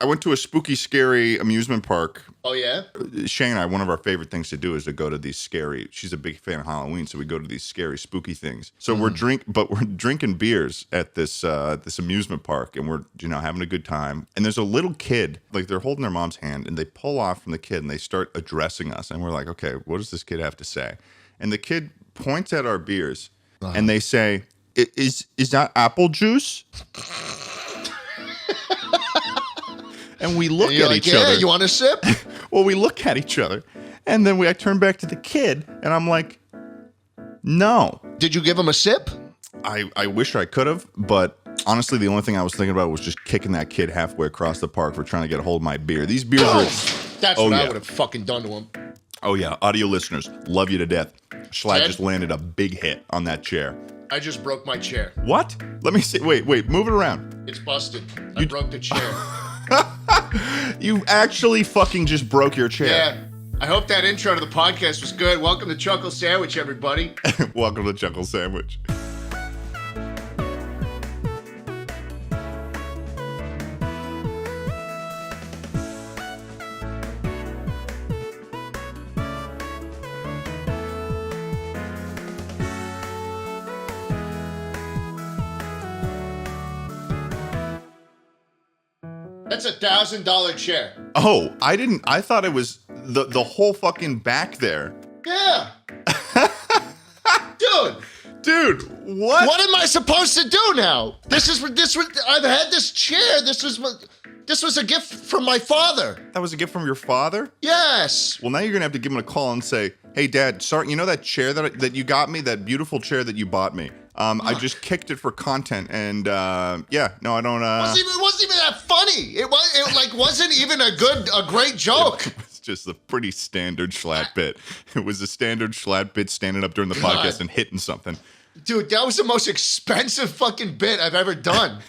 I went to a spooky, scary amusement park. Oh, yeah? Shane and I, one of our favorite things to do is to go to these scary, she's a big fan of Halloween, so we go to these scary, spooky things. So we're drinking beers at this this amusement park, and we're, having a good time. And there's a little kid, like they're holding their mom's hand, and they pull off from the kid, and they start addressing us. And we're like, okay, what does this kid have to say? And the kid points at our beers, and they say, is that apple juice? And we look at each other. You want a sip? Well, we look at each other, and then I turn back to the kid, and I'm like, no. Did you give him a sip? I wish I could have, but honestly, the only thing I was thinking about was just kicking that kid halfway across the park for trying to get a hold of my beer. These beers are... That's what I would have fucking done to him. Oh, yeah. Audio listeners, love you to death. Schlatt just landed a big hit on that chair. I just broke my chair. What? Let me see. Wait. Move it around. It's busted. I broke the chair. You actually fucking just broke your chair. Yeah. I hope that intro to the podcast was good. Welcome to Chuckle Sandwich, everybody. Welcome to Chuckle Sandwich. That's $1,000 chair. Oh, I thought it was the whole fucking back there. Yeah. Dude, what? What am I supposed to do now? I've had this chair. This was a gift from my father. That was a gift from your father? Yes. Well, now you're going to have to give him a call and say, hey, Dad, sorry, that chair that you got me, that beautiful chair that you bought me? I just kicked it for content, and I don't. It wasn't even that funny. It wasn't even a great joke. It was just a pretty standard Schlatt bit. It was a standard Schlatt bit standing up during the podcast and hitting something. Dude, that was the most expensive fucking bit I've ever done.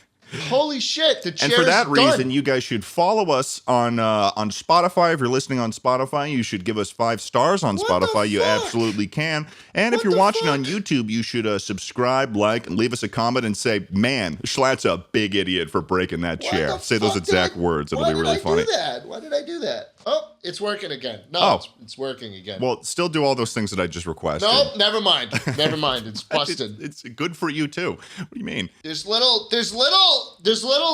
Holy shit, the chair is done. And for that reason, you guys should follow us on Spotify. If you're listening on Spotify, you should give us 5 stars on Spotify. You absolutely can. And if you're watching on YouTube, you should subscribe, like, and leave us a comment and say, man, Schlatt's a big idiot for breaking that chair. Say those exact words. It'll be really funny. Why did I do that? Oh, it's working again. No, it's working again. Well, still do all those things that I just requested. No, never mind. Never mind. It's busted. It's good for you too. What do you mean? There's little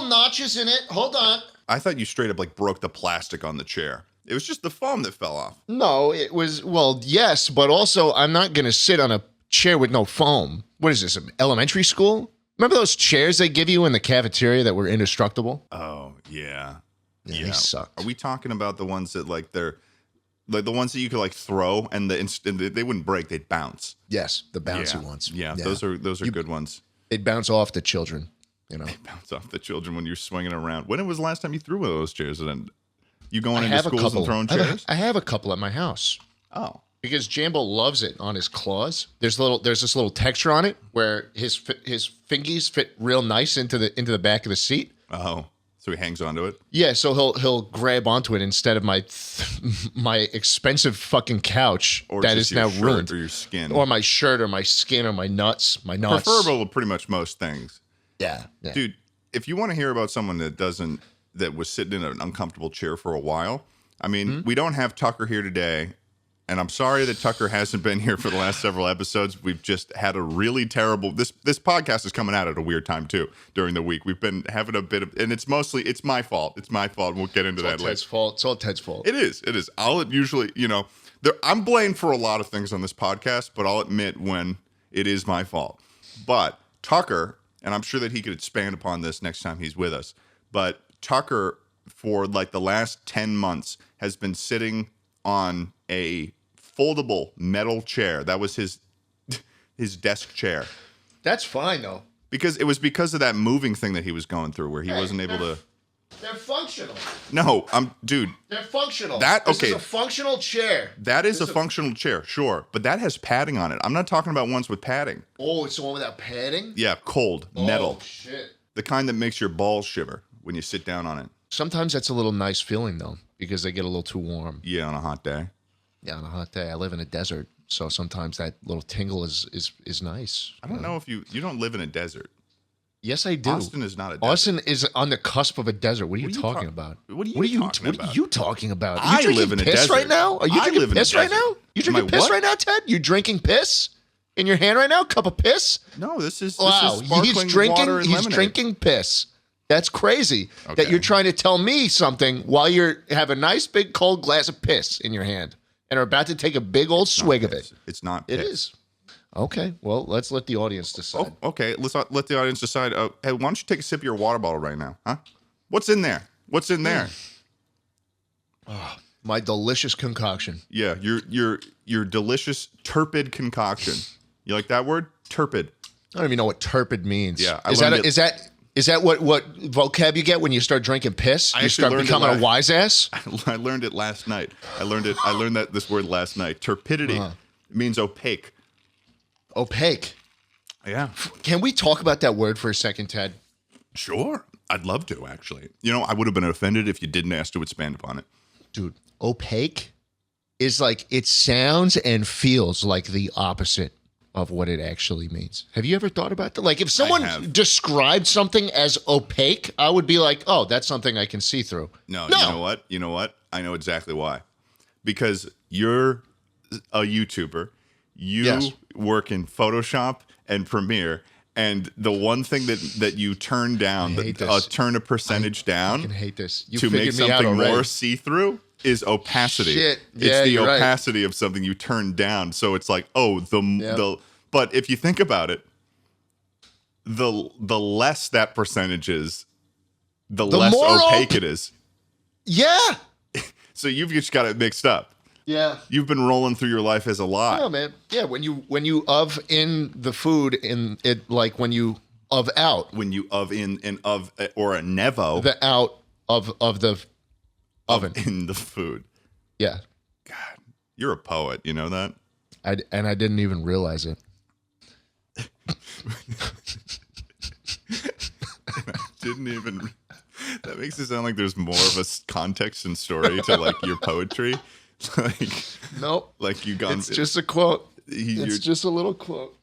notches in it. Hold on. I thought you straight up broke the plastic on the chair. It was just the foam that fell off. No, it was, yes, but also I'm not going to sit on a chair with no foam. What is this, elementary school? Remember those chairs they give you in the cafeteria that were indestructible? Oh, yeah. Yeah, they sucked. Are we talking about the ones that they're like the ones that you could throw and they wouldn't break, they'd bounce? Yes, the bouncy ones. Yeah, those are good ones. They'd bounce off the children, They bounce off the children when you're swinging around. When was the last time you threw one of those chairs? And you going into schools and throwing chairs? I have a couple at my house. Oh. Because Jambo loves it on his claws. There's this little texture on it where his fingies fit real nice into the back of the seat. Oh. So he hangs onto it? Yeah, so he'll grab onto it instead of my expensive fucking couch that is now ruined. Or your skin. Or my shirt or my skin or my nuts. Preferable to pretty much most things. Yeah. Dude, if you want to hear about someone that was sitting in an uncomfortable chair for a while, I mean, we don't have Tucker here today. And I'm sorry that Tucker hasn't been here for the last several episodes. We've just had a really terrible... This podcast is coming out at a weird time, too, during the week. We've been having a bit of... And it's my fault. It's my fault. We'll get into that later. It's all Ted's fault. It is. I'll usually... I'm blamed for a lot of things on this podcast, but I'll admit when it is my fault. But Tucker, and I'm sure that he could expand upon this next time he's with us, but Tucker, for the last 10 months, has been sitting on a foldable metal chair. That was his desk chair. That's fine though. Because of that moving thing that he was going through where he wasn't able to. They're functional. No, dude. They're functional. This is a functional chair. That is a functional chair, sure. But that has padding on it. I'm not talking about ones with padding. Oh, it's the one without padding? Yeah, cold, metal. Oh, shit. The kind that makes your balls shiver when you sit down on it. Sometimes that's a little nice feeling though, because they get a little too warm. Yeah, on a hot day. Yeah, on a hot day. I live in a desert, so sometimes that little tingle is nice. I don't know if you don't live in a desert. Yes, I do. Austin is not a desert. Austin is on the cusp of a desert. What are you talking about? What are you talking about? What are you talking about? I Are you live in drinking a piss desert. right now? Are you I live drinking in a piss right desert. now? You Am I drinking piss what? right now, Ted? You drinking piss in your hand right now? Cup of piss? No, this is Wow, sparkling he's water and He's lemonade. drinking piss. That's crazy. That Okay. you're trying to tell me something while you have a nice big cold glass of piss in your hand and are about to take a big old swig of it. It's not It piss. is. Okay, well, let's let the audience decide. Oh, okay. Let's let the audience decide. Hey, why don't you take a sip of your water bottle right now? Huh? What's in there? What's in there? My delicious concoction. Yeah, your delicious turpid concoction. You like that word? Turpid. I don't even know what turpid means. Yeah, is that what vocab you get when you start drinking piss? I You actually start learned it becoming a last- wise ass? I learned it last night. I learned that this word last night. Turpidity means opaque. Opaque. Yeah. Can we talk about that word for a second, Ted? Sure. I'd love to, actually. You know, I would have been offended if you didn't ask to expand upon it. Dude, opaque is like, it sounds and feels like the opposite of what it actually means. Have you ever thought about that? Like, if someone have. described something as opaque, I would be like, oh, that's something I can see through. No. You know what? I know exactly why. Because you're a YouTuber. You Yes. work in Photoshop and Premiere, and the one thing that you turn down, I hate this. turn a percentage I down hate this. You to make figured me out something already. more see-through is opacity. Shit. It's Yeah, the you're right. opacity of something you turn down. So it's like, oh, the but if you think about it, the less that percentage is, the less more opaque it is. Yeah. So you've just got it mixed up. Yeah. You've been rolling through your life as a lot. Yeah, man. Yeah, when you of in the food in it, like when you of out When you of in and of or a nevo the out of the oven. in the food. Yeah. God, you're a poet. You know that? I didn't even realize it. Didn't even. That makes it sound like there's more of a context and story to like your poetry. Nope. Like you gone. It's just a quote. you're- It's just a little quote.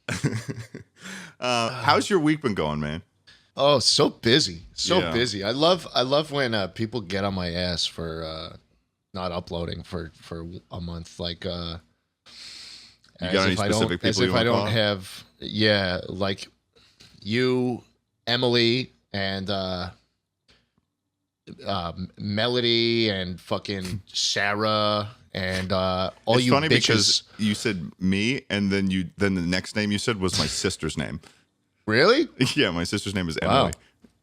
how's your week been going, man? Oh, so busy. So Yeah. busy. I love when people get on my ass for not uploading for a month. Like You got any specific people as you if wanna I don't call out? have like you, Emily, and Melody and fucking Sarah and all It's you funny bitches. because you said me, and then the next name you said was my sister's name. Really? Yeah, my sister's name is Wow. Emily.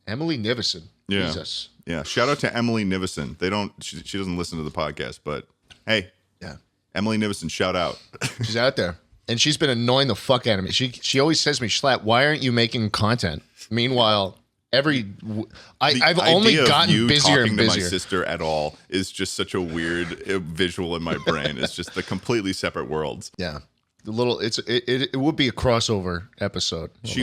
Emily Nivison. Yeah. Jesus. Yeah, shout out to Emily Nivison. She doesn't listen to the podcast, but hey, Yeah. Emily Nivison, shout out. She's out there. And she's been annoying the fuck out of me. She always says to me, Schlatt, why aren't you making content? Meanwhile, I've only idea of gotten you busier talking and to my busier. sister at all is just such a weird visual in my brain. It's just the completely separate worlds. Yeah. It would be a crossover episode. She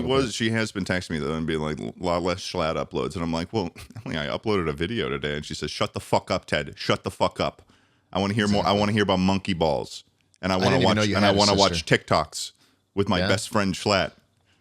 has been texting me though and being like, a lot less Schlatt uploads, and I'm like, well, Emily, I uploaded a video today, and she says, shut the fuck up, Ted. Shut the fuck up. I want to hear more. I want to hear about monkey balls, and I want didn't to even know watch you and I had a want to sister. watch TikToks with my Yeah. best friend Schlatt.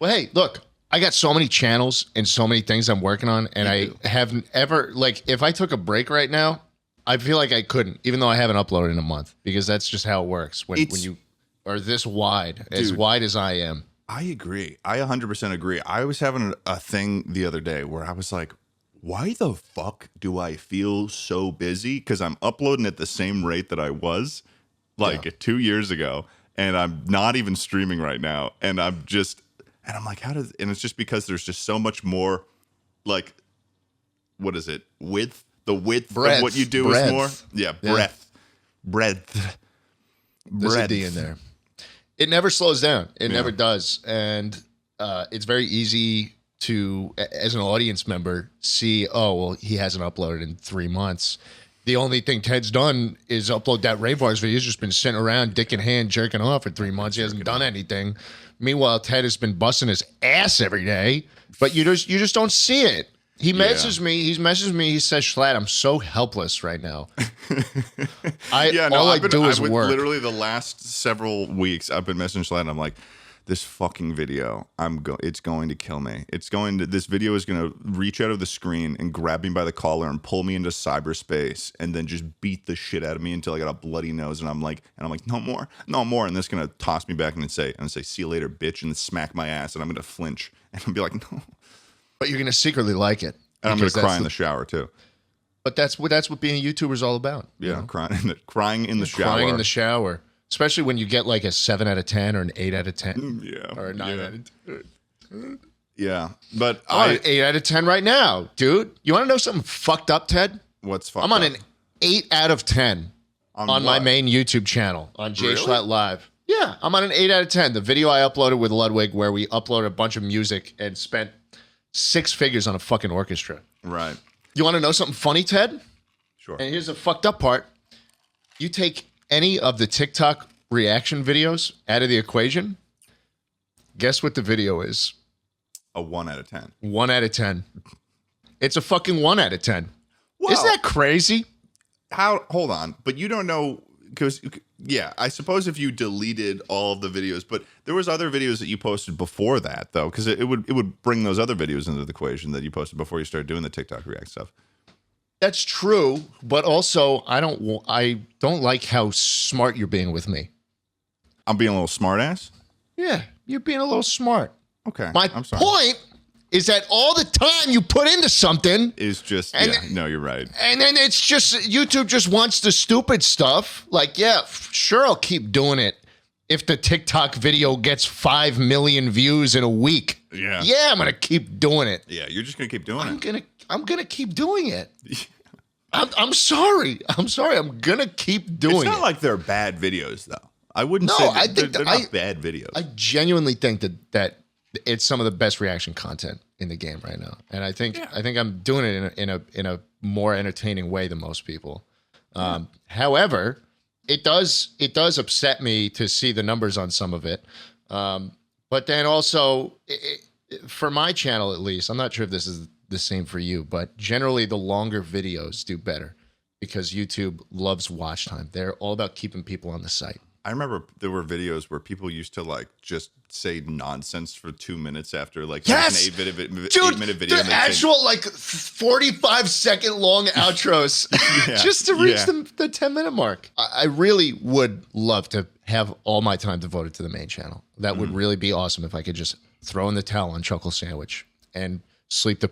Well, hey, look, I got so many channels and so many things I'm working on, and I haven't ever, like, if I took a break right now, I feel like I couldn't, even though I haven't uploaded in a month, because that's just how it works when you are this wide, as Dude. wide as I am. I agree. I 100% agree. I was having a thing the other day where I was like, why the fuck do I feel so busy? Because I'm uploading at the same rate that I was like 2 years ago, and I'm not even streaming right now. And I'm like, and it's just because there's just so much more, like, what is it? Width? The width Breadth. of what you do Breadth. is more? Yeah, breadth. There's a D in there. It never slows down. It never does. And it's very easy to, as an audience member, see, oh, well, he hasn't uploaded in 3 months. The only thing Ted's done is upload that Rainforest video. He's just been sitting around, dick in hand, jerking off for 3 months. He hasn't done anything. Meanwhile, Ted has been busting his ass every day, but you just don't see it. He messages me. He messages me. He says, "Schlatt, I'm so helpless right now. All I do is work." Literally, the last several weeks, I've been messaging Schlatt, and I'm like, this fucking video, it's going to kill me. This video is going to reach out of the screen and grab me by the collar and pull me into cyberspace and then just beat the shit out of me until I got a bloody nose. And I'm like, no more. And this going to toss me back and say, see you later, bitch, and smack my ass. And I'm going to flinch and I'll be like, no. But you're going to secretly like it. And I'm going to cry in the shower too. But that's what being a YouTuber is all about. Yeah, crying in the shower. Crying in the shower. Especially when you get like a 7 out of 10 or an 8 out of 10. Yeah. Or a 9 out of 10. Yeah. But I'm on an 8 out of 10 right now, dude. You want to know something fucked up, Ted? What's fucked up? I'm on an 8 out of 10 on my main YouTube channel on Jay Schlatt Live. Yeah, I'm on an 8 out of 10. The video I uploaded with Ludwig where we uploaded a bunch of music and spent 6 figures on a fucking orchestra. Right. You want to know something funny, Ted? Sure. And here's the fucked up part. You take any of the TikTok reaction videos out of the equation, guess what the video is? A 1 out of 10. 1 out of 10. It's a fucking 1 out of 10. Well, isn't that crazy? Hold on. But you don't know, because, yeah, I suppose if you deleted all of the videos, but there was other videos that you posted before that, though, because it would bring those other videos into the equation that you posted before you started doing the TikTok React stuff. That's true, but also I don't like how smart you're being with me. I'm being a little smart ass? Yeah, you're being a little smart. Okay. I'm sorry. Point is that all the time you put into something is just, no, you're right. And then it's just, YouTube just wants the stupid stuff. Like, yeah, sure, I'll keep doing it if the TikTok video gets 5 million views in a week. Yeah. Yeah, I'm going to keep doing it. Yeah, you're just going to keep doing it. I'm gonna keep doing it. I'm sorry. I'm gonna keep doing it. It's not like they're bad videos, though. I wouldn't say I think they're not bad videos. I genuinely think that it's some of the best reaction content in the game right now, and I think I'm doing it in a more entertaining way than most people. However, it does upset me to see the numbers on some of it, but then also for my channel at least, I'm not sure if this is the same for you, but generally the longer videos do better because YouTube loves watch time. They're all about keeping people on the site. I remember there were videos where people used to like just say nonsense for 2 minutes after like an 8-minute video. The actual like 45-second long outros just to reach the 10-minute mark. I really would love to have all my time devoted to the main channel. That would really be awesome if I could just throw in the towel on Chuckle Sandwich and sleep the.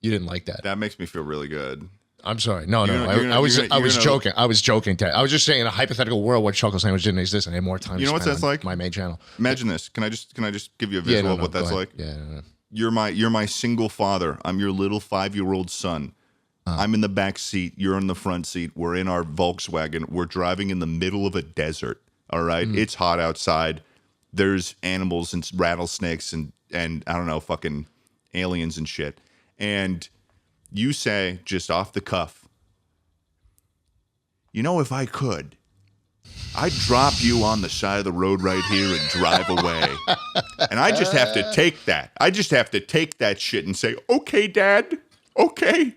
You didn't like that. That makes me feel really good. I'm sorry. No. I was joking. I was joking, Ted. I was just saying in a hypothetical world where Chuckle Sandwich didn't exist and I had more time. You know what that's like? My main channel. Imagine this. Can I just give you a visual of what that's like? Yeah. No. You're my single father. I'm your little 5-year-old son. I'm in the back seat. You're in the front seat. We're in our Volkswagen. We're driving in the middle of a desert. All right. It's hot outside. There's animals and rattlesnakes and I don't know, fucking aliens and shit. And you say just off the cuff, you know, if I could, I'd drop you on the side of the road right here and drive away. And I just have to take that. I just have to take that shit and say, okay, Dad, okay.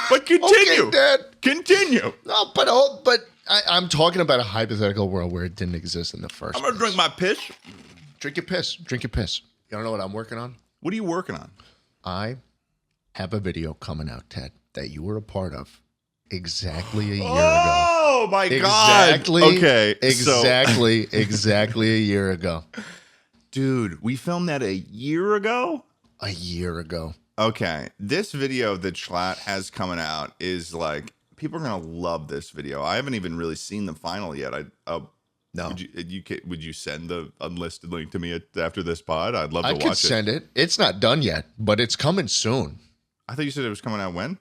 But continue. Okay, Dad. Continue. No, but I'm talking about a hypothetical world where it didn't exist in the first I'm going to drink my piss. Drink your piss. Drink your piss. You don't know what I'm working on? What are you working on? I have a video coming out, Ted, that you were a part of exactly a year ago. Oh, my God. Okay. Exactly a year ago. Dude, we filmed that a year ago? A year ago. Okay. This video that Schlatt has coming out is like, people are going to love this video. I haven't even really seen the final yet. No. Would you send the unlisted link to me after this pod? I'd love to watch it. I could send it. It's not done yet, but it's coming soon. I thought you said it was coming out when?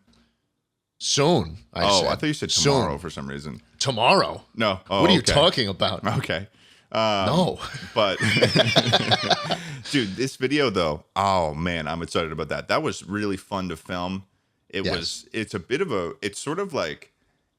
Soon. I thought you said tomorrow for some reason. Tomorrow? No. What are you talking about? Okay. No. But, dude, this video, though, oh, man, I'm excited about that. That was really fun to film. It's sort of like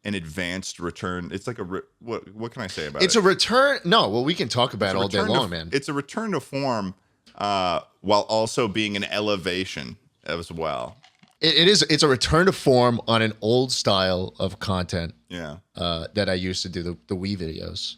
an advanced return. It's like what can I say about it? It's a return. No, well, we can talk about it all day long, man. It's a return to form while also being an elevation as well. It is. It's a return to form on an old style of content. Yeah. That I used to do the Wii videos.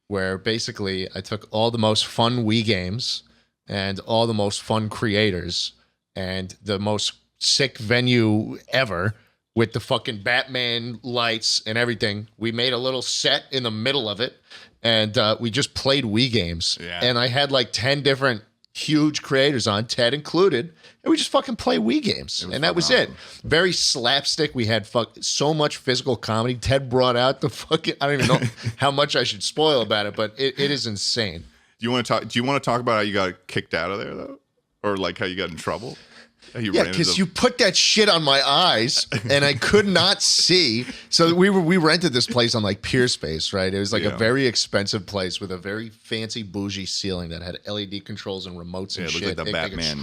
where basically I took all the most fun Wii games and all the most fun creators and the most sick venue ever with the fucking Batman lights and everything. We made a little set in the middle of it, and we just played Wii games. Yeah. And I had like 10 different huge creators on, Ted included, and we just fucking play Wii games. And that was it. Very slapstick. We had so much physical comedy. Ted brought out the fucking, I don't even know how much I should spoil about it, but it is insane. Do you want to talk about how you got kicked out of there though? Or like how you got in trouble? Yeah, because you put that shit on my eyes and I could not see. So we rented this place on like Pier Space, right? It was like a very expensive place with a very fancy bougie ceiling that had LED controls and remotes and shit. Like the Batman.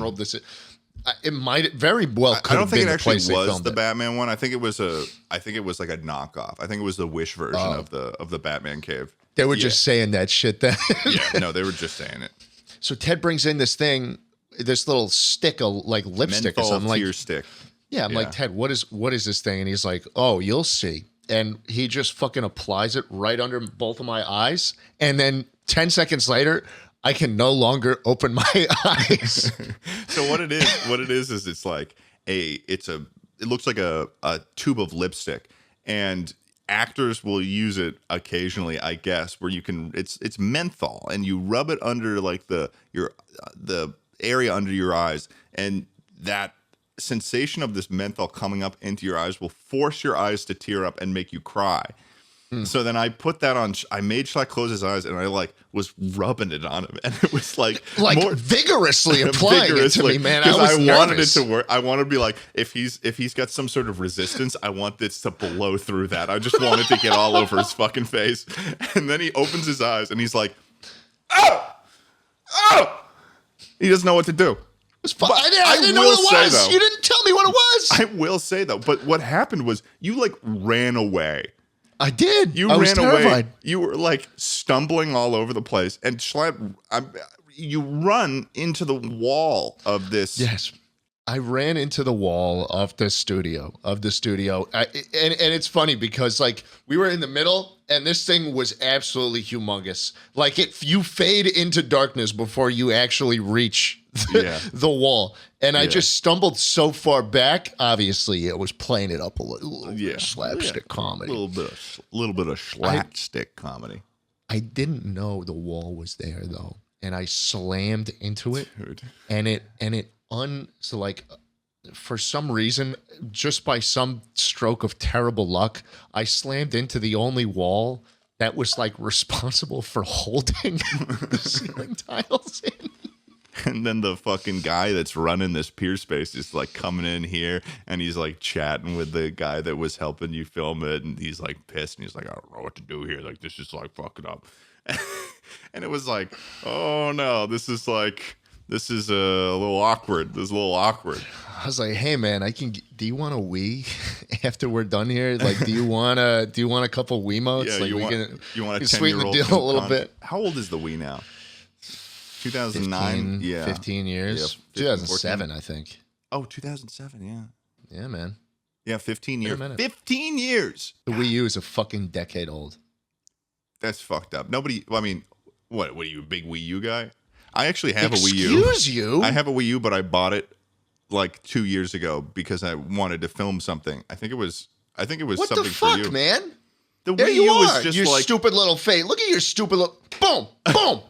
It might very well. I don't think it actually was the Batman one. I think it was like a knockoff. I think it was the Wish version of the Batman cave. They were just saying that shit then. Yeah, no, they were just saying it. So Ted brings in this thing. This little stick, like lipstick or something, like stick. Yeah, I'm like, Ted, what is this thing? And he's like, oh, you'll see. And he just fucking applies it right under both of my eyes. And then 10 seconds later, I can no longer open my eyes. So what it is it's like it looks like a tube of lipstick, and actors will use it occasionally, I guess, where you can. It's menthol, and you rub it under like the area under your eyes, and that sensation of this menthol coming up into your eyes will force your eyes to tear up and make you cry. So then I put that on. I made Schlatt close his eyes, and I like was rubbing it on him, and it was like more vigorously applying it to me, man. I wanted it to work. I wanted to be like, if he's got some sort of resistance, I want this to blow through that. I just wanted to get all over his fucking face, and then he opens his eyes, and he's like, oh. He doesn't know what to do. I didn't know what it was. You didn't tell me what it was. I will say, though, but what happened was you, like, ran away. I did. I was terrified. You were, like, stumbling all over the place. And Schlatt, you run into the wall of this. Yes. I ran into the wall of the studio. And it's funny because, like, we were in the middle, and this thing was absolutely humongous. Like, you fade into darkness before you actually reach the wall. And I just stumbled so far back. Obviously, it was playing it up a little slapstick comedy. A little bit of slapstick comedy. I didn't know the wall was there, though. And I slammed into it. Dude. So like, for some reason, just by some stroke of terrible luck, I slammed into the only wall that was like responsible for holding the ceiling tiles in. And then the fucking guy that's running this Pier Space is like coming in here, and he's like chatting with the guy that was helping you film it, and he's like pissed, and he's like, I don't know what to do here. Like, this is like fucking up. And it was like, oh no, this is a little awkward. This is a little awkward. I was like, hey man, do you want a Wii after we're done here? Like, do you want a couple Wiimotes? Yeah, like, you want a 10-year-old sweeten the deal a little bit. How old is the Wii now? 2009. 15 years. Yeah, 2007, 14. I think. Oh, 2007. Yeah. Yeah, man. Yeah, 15 years. 15 years. The Wii U is a fucking decade old. That's fucked up. What are you, a big Wii U guy? I actually have a Wii U. Excuse you? I have a Wii U, but I bought it like 2 years ago because I wanted to film something. I think it was something for you. What the fuck, man? The Wii U was just your like stupid little face. Look at your stupid little boom, boom.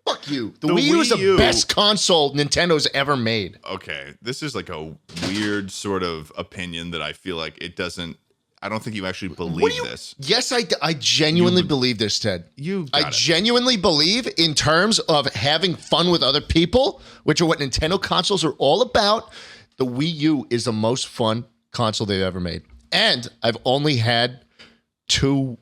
Fuck you. The Wii U is the best console Nintendo's ever made. Okay, this is like a weird sort of opinion that I feel like it doesn't. I don't think you actually believe this. Yes, I genuinely believe this, Ted. I genuinely believe in terms of having fun with other people, which are what Nintendo consoles are all about. The Wii U is the most fun console they've ever made. And I've only had 2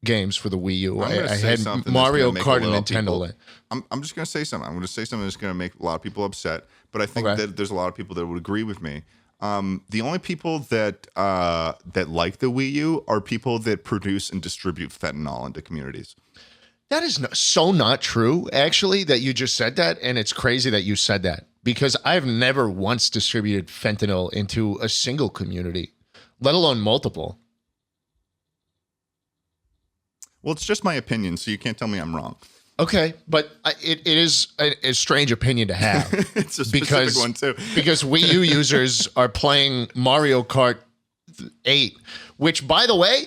games for the Wii U. I had Mario Kart and Nintendoland. I'm just going to say something. I'm going to say something that's going to make a lot of people upset, but I think that there's a lot of people that would agree with me. The only people that like the Wii U are people that produce and distribute fentanyl into communities. That is so not true, actually, that you just said that, and it's crazy that you said that, because I've never once distributed fentanyl into a single community, let alone multiple. Well, it's just my opinion, so you can't tell me I'm wrong. Okay, but it is a strange opinion to have. It's a specific one, too. Because Wii U users are playing Mario Kart 8, which, by the way,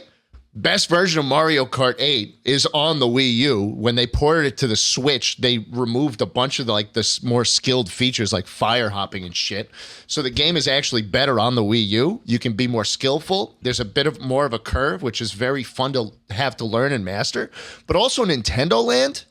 best version of Mario Kart 8 is on the Wii U. When they ported it to the Switch, they removed a bunch of the more skilled features like fire hopping and shit. So the game is actually better on the Wii U. You can be more skillful. There's a bit of more of a curve, which is very fun to have to learn and master. But also nintendoland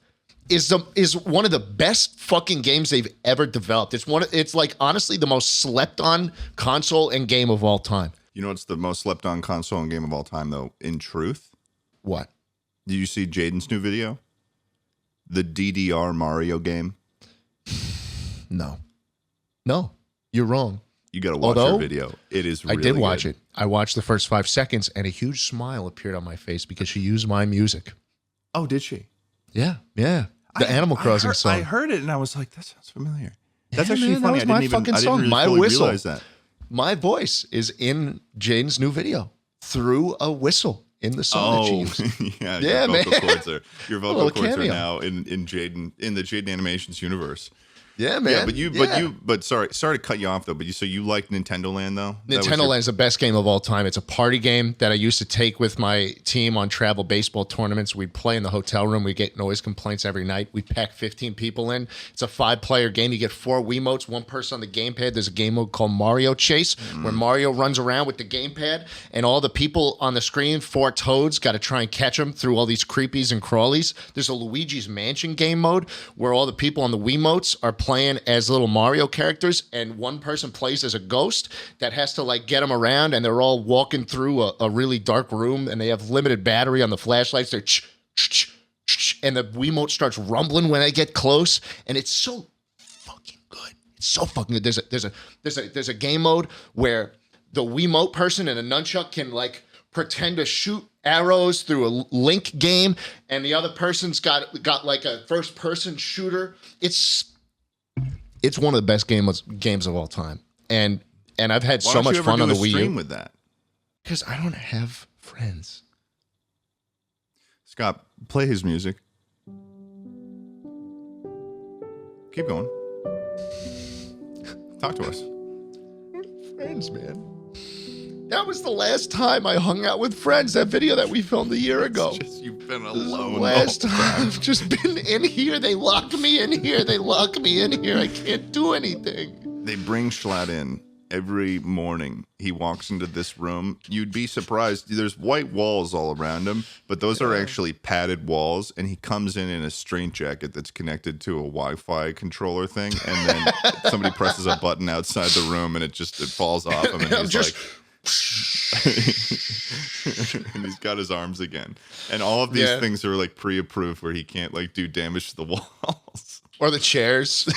is one of the best fucking games they've ever developed. It's like honestly the most slept on console and game of all time. You know what's the most slept on console and game of all time, though, in truth? What? Did you see Jaden's new video? The DDR Mario game? No, you're wrong. You got to watch her video. It is really I did watch good. it. I watched the first 5 seconds, and a huge smile appeared on my face because she used my music. Oh, did she? Yeah. The Animal Crossing song. I heard it, and I was like, that sounds familiar. That's Yeah, actually man, funny. that was my fucking song. Really My fully whistle. realize that. My voice is in Jaden's new video through a whistle in the song that she used. Yeah, Yeah, your vocal man. cords are your vocal little cords are cameo. now in the Jaden Animations universe. Yeah, man. But sorry to cut you off though. But you like Nintendo Land though? Nintendo Land is the best game of all time. It's a party game that I used to take with my team on travel baseball tournaments. We'd play in the hotel room. We get noise complaints every night. We pack 15 people in. It's a 5-player game. You get 4 Wiimotes, 1 person on the gamepad. There's a game mode called Mario Chase where Mario runs around with the gamepad and all the people on the screen, 4 toads, got to try and catch them through all these creepies and crawlies. There's a Luigi's Mansion game mode where all the people on the Wiimotes are playing as little Mario characters, and one person plays as a ghost that has to like get them around, and they're all walking through a really dark room, and they have limited battery on the flashlights. They're and the Wiimote starts rumbling when they get close, and it's so fucking good. It's so fucking good. There's a game mode where the Wiimote person and a nunchuck can like pretend to shoot arrows through a Link game, and the other person's got like a first person shooter. It's one of the best games of all time, and I've had so much fun on the Wii U with that. Because I don't have friends. Scott, play his music. Keep going. Talk to us. Friends, man. That was the last time I hung out with friends. That video that we filmed a year ago. You've been alone. Last time I've just been in here. They lock me in here. I can't do anything. They bring Schlatt in every morning. He walks into this room. You'd be surprised. There's white walls all around him, but those are actually padded walls. And he comes in a straitjacket that's connected to a Wi-Fi controller thing. And then somebody presses a button outside the room and it falls off him. And he's like... and he's got his arms again, and all of these things are like pre-approved where he can't like do damage to the walls or the chairs.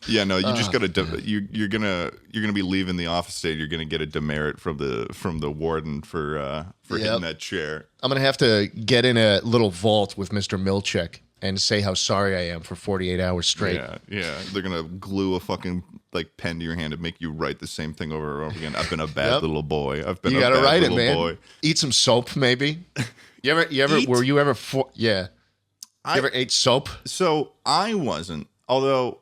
No, you just gotta you're gonna be leaving the office today. You're gonna get a demerit from the warden for hitting that chair. I'm gonna have to get in a little vault with Mr. Milchek and say how sorry I am for 48 hours straight. Yeah. They're gonna glue a fucking like pen to your hand and make you write the same thing over and over again. I've been a bad little boy. You gotta write it, man. Boy. Eat some soap, maybe. You ever? Were you ever? You ever ate soap? So I wasn't. Although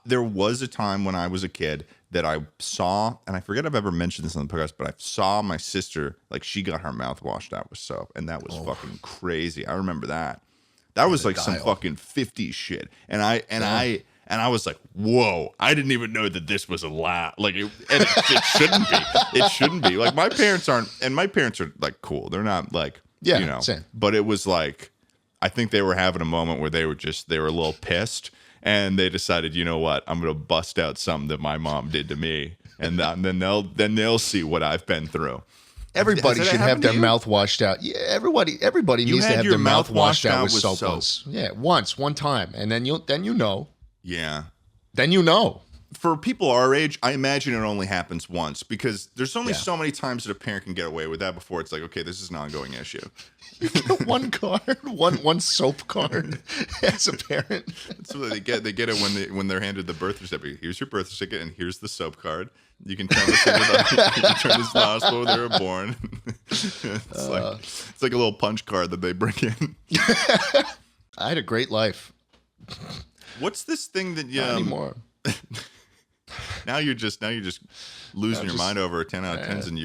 there was a time when I was a kid that I saw, and I forget if I've ever mentioned this on the podcast, but I saw my sister like she got her mouth washed out with soap, and that was fucking crazy. I remember that. That was like some fucking 50s shit. And I was like, whoa, I didn't even know that this was allowed. Like, it shouldn't be. It shouldn't be. Like, my parents aren't, and my parents are like cool. They're not like, same. But it was like, I think they were having a moment where they were a little pissed. And they decided, you know what, I'm going to bust out something that my mom did to me. And then they'll see what I've been through. Everybody should have their mouth washed out. Yeah, everybody needs to have their mouth washed out with soap. Yeah, one time, and then you know. Yeah. Then you know. For people our age, I imagine it only happens once because there's only so many times that a parent can get away with that before it's like, okay, this is an ongoing issue. You get one card, one soap card as a parent. So they get it when they're handed the birth certificate. Here's your birth certificate and here's the soap card. You can turn this into turn this to the hospital where they were born. It's like a little punch card that they bring in. I had a great life. What's this thing that you Not anymore. now you're just losing your mind over 10 out of 10s, and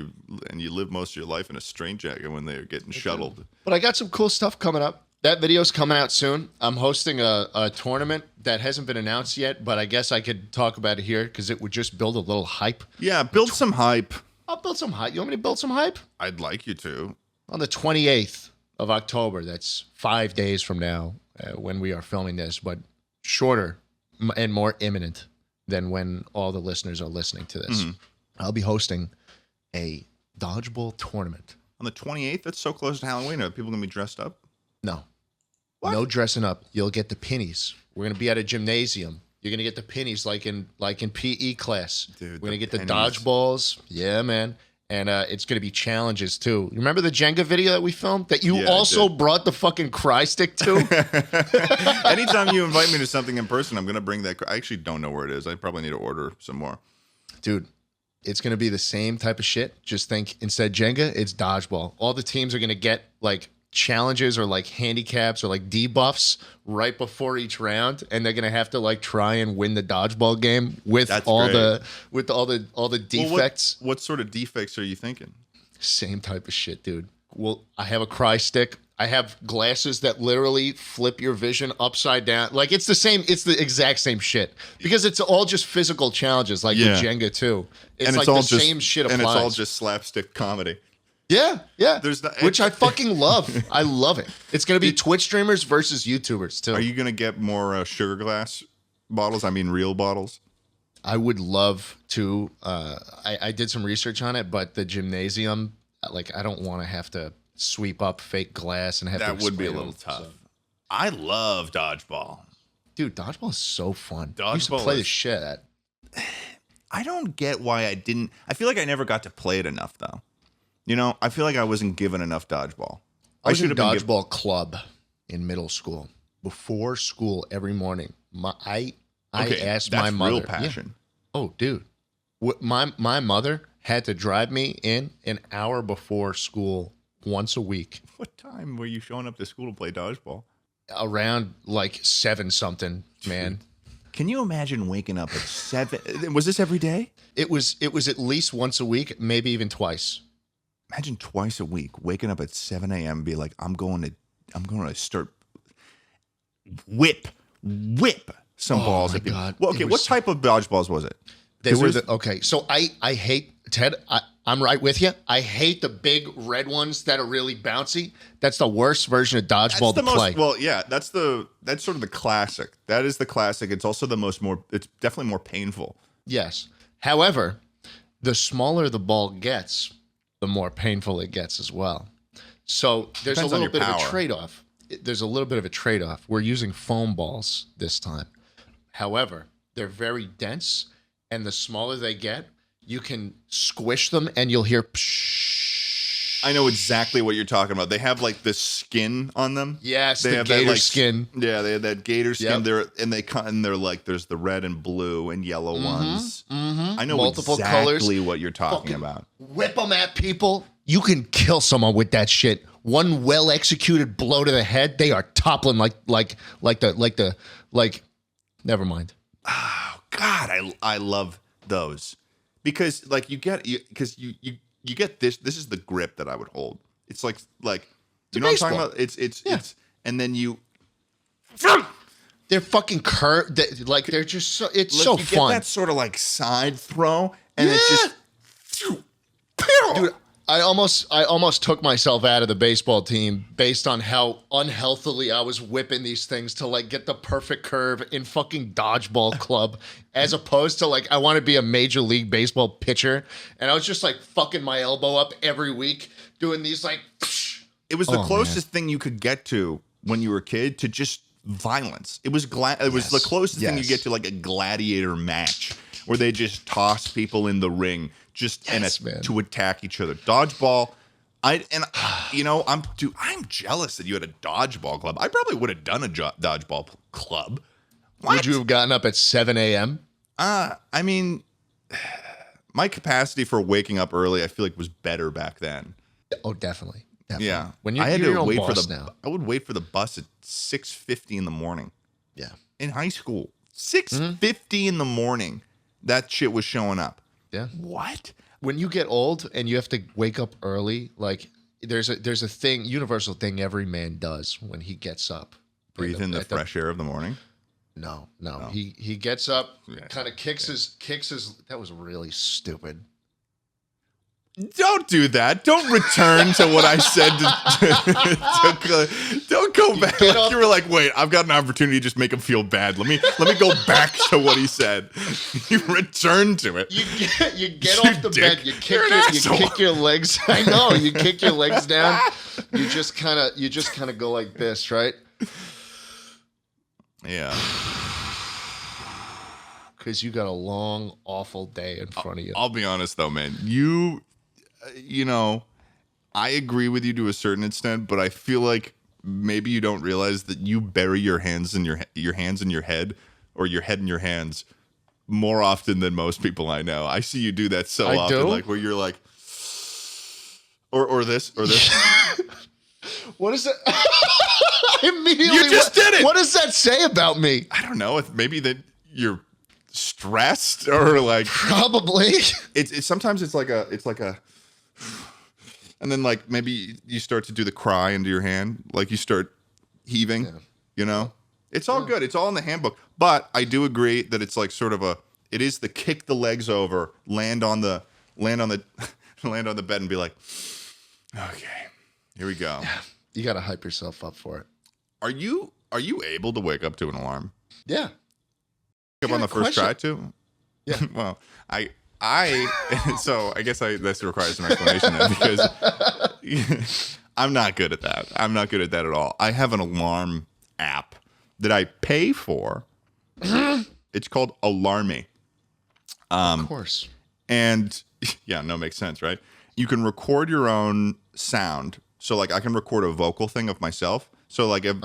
you live most of your life in a straitjacket when they're getting shuttled. But I got some cool stuff coming up. That video's coming out soon. I'm hosting a tournament that hasn't been announced yet, but I guess I could talk about it here because it would just build a little hype. Yeah, build some hype. I'll build some hype. You want me to build some hype? I'd like you to. On the 28th of October, that's 5 days from now when we are filming this, but shorter and more imminent than when all the listeners are listening to this. I'll be hosting a dodgeball tournament. On the 28th? That's so close to Halloween. Are people going to be dressed up? No. What? No dressing up. You'll get the pennies. We're going to be at a gymnasium. You're going to get the pennies like in PE class. Dude, we're going to get pennies. the dodgeballs. Yeah, man. And it's going to be challenges, too. You remember the Jenga video that we filmed? That you also brought the fucking cry stick to? Anytime you invite me to something in person, I'm going to bring that. I actually don't know where it is. I probably need to order some more. Dude, it's going to be the same type of shit. Just think, instead Jenga, it's dodgeball. All the teams are going to get, like, challenges or like handicaps or like debuffs right before each round, and they're gonna have to like try and win the dodgeball game with all the defects. What sort of defects are you thinking? Same type of shit, dude. Well, I have a cry stick. I have glasses that literally flip your vision upside down. Like it's the exact same shit because it's all just physical challenges, like the Jenga too. It's like the same shit applies. And it's all just slapstick comedy. Yeah. Which I fucking love. I love it. It's going to be Twitch streamers versus YouTubers, too. Are you going to get more sugar glass bottles? I mean, real bottles? I would love to. I did some research on it, but the gymnasium, like, I don't want to have to sweep up fake glass and have to. That would be a little tough. So. I love dodgeball. Dude, dodgeball is so fun. Dodgeball I used to play the shit at. I don't get why I didn't. I feel like I never got to play it enough, though. You know, I feel like I wasn't given enough dodgeball. I was in a dodgeball club in middle school. Before school every morning, I asked my mother. Real passion. Yeah. Oh, dude, my mother had to drive me in an hour before school once a week. What time were you showing up to school to play dodgeball? Around like 7 something, man. Can you imagine waking up at 7? Was this every day? It was at least once a week, maybe even twice. Imagine twice a week waking up at 7 a.m. and be like, I'm going to start whip some balls at people. God. Well, okay, what type of dodgeballs was it? Okay, so I hate, Ted, I'm right with you. I hate the big red ones that are really bouncy. That's the worst version of dodgeball to play. Well, yeah, that's sort of the classic. That is the classic. It's also it's definitely more painful. Yes. However, the smaller the ball gets, the more painful it gets as well. So there's a little bit of a trade-off. We're using foam balls this time. However, they're very dense, and the smaller they get, you can squish them and you'll hear psh. I know exactly what you're talking about. They have like this skin on them. Yes, they have gator that, skin. Yeah, they have that gator skin. They're like there's the red and blue and yellow ones. Mm-hmm. I know multiple exactly what you're talking about. Whip them at people. You can kill someone with that shit. One well executed blow to the head, they are toppling like. Never mind. Oh God, I love those because like you get this. This is the grip that I would hold. It's like you know what I'm talking about. It's and then you. They're fucking curved. Like they're just so. It's like so you fun. Get that sort of like side throw, and it's just. Dude, I almost took myself out of the baseball team based on how unhealthily I was whipping these things to like get the perfect curve in fucking dodgeball club, as opposed to like I want to be a major league baseball pitcher, and I was just like fucking my elbow up every week doing these like. It was the closest thing you could get to when you were a kid to just violence. It was the closest thing you get to like a gladiator match where they just toss people in the ring. To attack each other. Dodgeball. I'm jealous that you had a dodgeball club. I probably would have done a dodgeball club. What? Would you have gotten up at 7 a.m.? I mean, my capacity for waking up early, I feel like was better back then. Oh, definitely. Yeah. When I had you're to your own wait for boss the. now. I would wait for the bus at 6:50 in the morning Yeah. in high school. 6:50 in the morning. That shit was showing up. Yeah. What? When you get old and you have to wake up early, like there's a thing, universal thing every man does when he gets up. Breathe in the fresh air of the morning. No. He gets up, Yeah. kind of kicks his. That was really stupid. Don't do that. Don't return to what I said. Don't go back. Like you were like, wait, I've got an opportunity to just make him feel bad. Let me go back to what he said. You return to it. You get off the bed. You kick your legs. I know. You kick your legs down. You just kind of go like this, right? Yeah. Because you got a long, awful day in front of you. I'll be honest though, man. You know, I agree with you to a certain extent, but I feel like maybe you don't realize that you bury your hands in your hands in your head, or your head in your hands, more often than most people I know. I see you do that so often, do? like where you're like, or this. What is that? I immediately. You just did it. What does that say about me? I don't know. If maybe that you're stressed or like probably. It's sometimes it's like a. And then, like, maybe you start to do the cry into your hand. Like, you start heaving, you know? It's all good. It's all in the handbook. But I do agree that it's, like, sort of it is the kick the legs over, land on the bed and be like, okay, here we go. Yeah. You got to hype yourself up for it. Are you able to wake up to an alarm? Yeah. Wake up on the first try, too? Yeah. Well, so I guess this requires an explanation then, because I'm not good at that. I'm not good at that at all. I have an alarm app that I pay for. It's called Alarmy. Of course. And yeah, no, makes sense, right? You can record your own sound. So like I can record a vocal thing of myself. So like if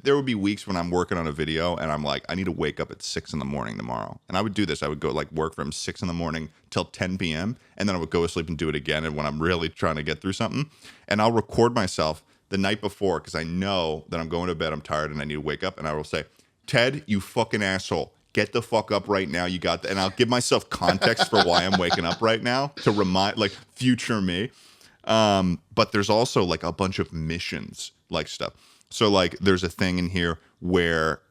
there would be weeks when I'm working on a video and I'm like, I need to wake up at 6 a.m. tomorrow. And I would do this. I would go like work from 6 a.m. till 10 p.m. And then I would go to sleep and do it again. And when I'm really trying to get through something, and I'll record myself the night before because I know that I'm going to bed, I'm tired, and I need to wake up. And I will say, Ted, you fucking asshole. Get the fuck up right now. You got that. And I'll give myself context for why I'm waking up right now to remind, like, future me. But there's also like a bunch of missions, like stuff. So like there's a thing in here where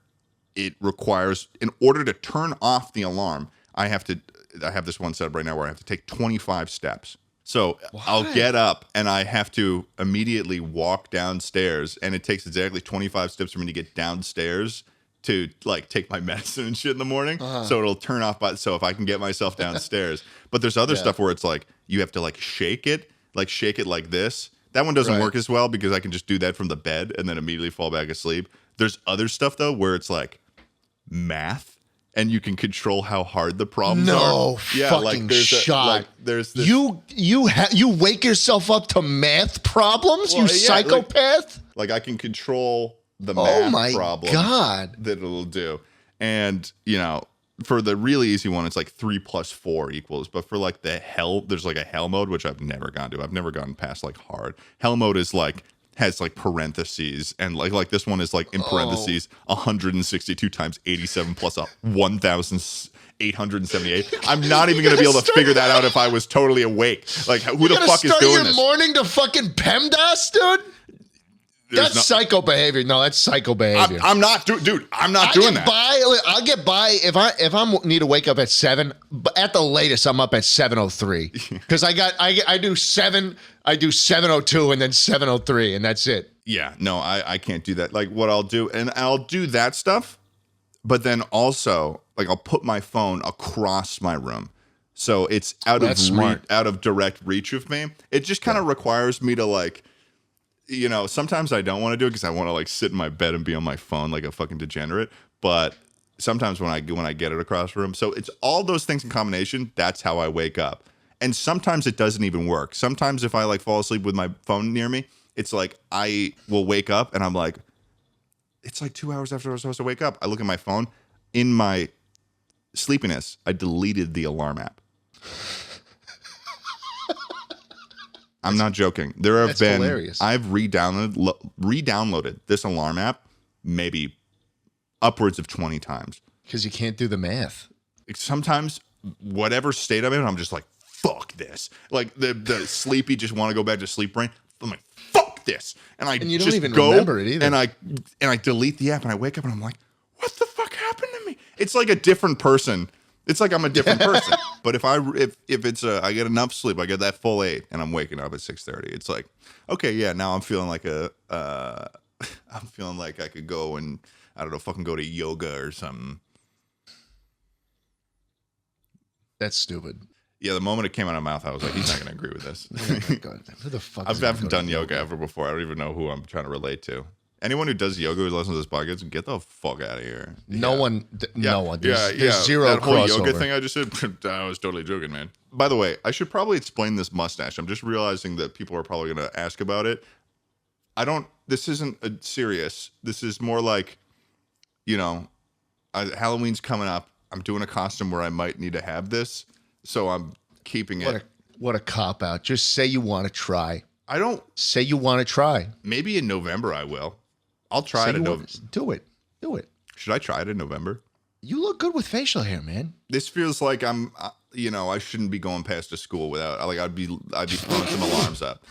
it requires, in order to turn off the alarm, I have this one set up right now where I have to take 25 steps. So I'll get up and I have to immediately walk downstairs, and it takes exactly 25 steps for me to get downstairs to like take my medicine and shit in the morning. So it'll turn off so if I can get myself downstairs. But there's other stuff where it's like you have to like shake it like this. That one doesn't work as well because I can just do that from the bed and then immediately fall back asleep. There's other stuff though where it's like math, and you can control how hard the problems are. No fucking shot. There's this, you wake yourself up to math problems, you psychopath. Like I can control the math problem that it'll do, and you know. For the really easy one, it's like 3 + 4 equals. But for like there's like a hell mode, which I've never gone to. I've never gone past like hard. Hell mode is like has like parentheses, and like this one is like in parentheses 162 times 87 plus 1,878. I'm not even gonna be able to figure that out if I was totally awake. Like who the fuck is doing this? Morning to fucking PEMDAS, dude. That's psycho behavior. No, that's psycho behavior. I'm not doing that. I'll get by if I need to wake up at 7. But at the latest, I'm up at 7:03 because I do 7:02 and then 7:03 and that's it. Yeah, no, I can't do that. Like what I'll do, and I'll do that stuff, but then also like I'll put my phone across my room. So it's out of direct reach of me. It just kind of requires me to like, you know, sometimes I don't want to do it because I want to like sit in my bed and be on my phone like a fucking degenerate. But sometimes when I get it across the room, so it's all those things in combination. That's how I wake up. And sometimes it doesn't even work. Sometimes if I like fall asleep with my phone near me, it's like I will wake up and I'm like, it's like 2 hours after I was supposed to wake up. I look at my phone. In my sleepiness, I deleted the alarm app. I'm not joking. There have been hilarious. I've re-downloaded this alarm app maybe upwards of 20 times. Because you can't do the math. Sometimes whatever state I'm in, I'm just like, fuck this. Like the sleepy, just want to go back to sleep brain. I'm like, fuck this. And you don't just even go remember it either. And I delete the app and I wake up and I'm like, what the fuck happened to me? It's like a different person. It's like I'm a different person. But if it's I get enough sleep, I get that full 8 and I'm waking up at 6:30. It's like, okay, yeah, now I'm feeling like I'm feeling like I could go and I don't know, fucking go to yoga or something. That's stupid. Yeah, the moment it came out of my mouth, I was like, he's not going to agree with this. Oh my God. Who the fuck I haven't done yoga ever before. I don't even know who I'm trying to relate to. Anyone who does yoga who listens to this podcast, get the fuck out of here. No one. There's zero that whole crossover. yoga thing I just did, I was totally joking, man. By the way, I should probably explain this mustache. I'm just realizing that people are probably going to ask about it. This isn't serious. This is more like, Halloween's coming up. I'm doing a costume where I might need to have this. So I'm keeping it. What a cop out. Just say you want to try. I don't. Say you want to try. Maybe in November I will. I'll try it in November. Do it. Do it. Should I try it in November? You look good with facial hair, man. This feels like I'm, I shouldn't be going past a school without, I'd be throwing some alarms up.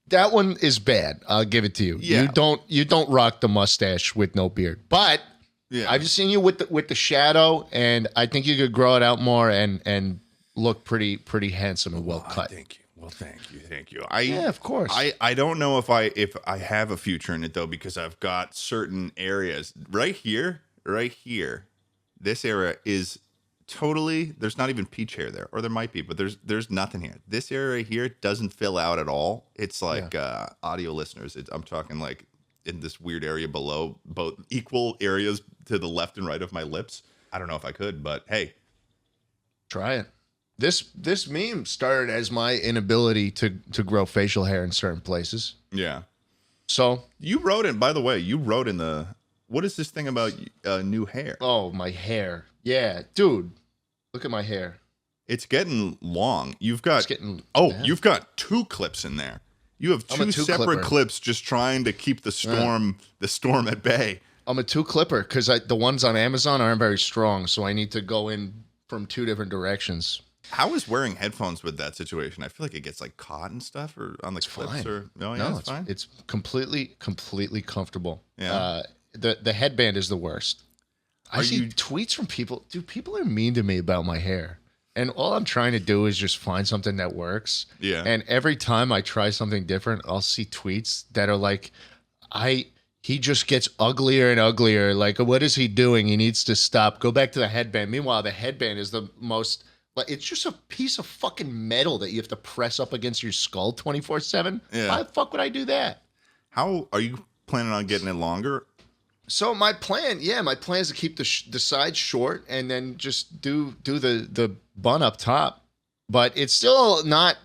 That one is bad. I'll give it to you. Yeah. You don't rock the mustache with no beard. But yeah. I've just seen you with the shadow, and I think you could grow it out more and look pretty handsome and well cut. Thank you. Well, thank you. Yeah, of course. I don't know if I have a future in it though, because I've got certain areas right here. This area is totally. There's not even peach hair there, or there might be, but there's nothing here. This area here doesn't fill out at all. It's like audio listeners. I'm talking like in this weird area below, both equal areas to the left and right of my lips. I don't know if I could, but hey, try it. This meme started as my inability to grow facial hair in certain places. Yeah. So you wrote in. By the way, you wrote in the. What is this thing about new hair? Oh, my hair. Yeah, dude. Look at my hair. It's getting long. You've got. You've got 2 clips in there. You have 2 separate clips just trying to keep the storm at bay. I'm a 2 clipper because the ones on Amazon aren't very strong, so I need to go in from 2 different directions. How is wearing headphones with that situation? I feel like it gets like caught and stuff, or on the clips, fine. or no, it's fine. It's completely comfortable. Yeah. The headband is the worst. I see tweets from people. Dude, people are mean to me about my hair. And all I'm trying to do is just find something that works. Yeah. And every time I try something different, I'll see tweets that are like, he just gets uglier and uglier. Like, what is he doing? He needs to stop. Go back to the headband. Meanwhile, the headband is the most, like, it's just a piece of fucking metal that you have to press up against your skull 24/7. Yeah. Why the fuck would I do that? How are you planning on getting it longer? So my plan is to keep the sides short and then just do the bun up top, but it's still not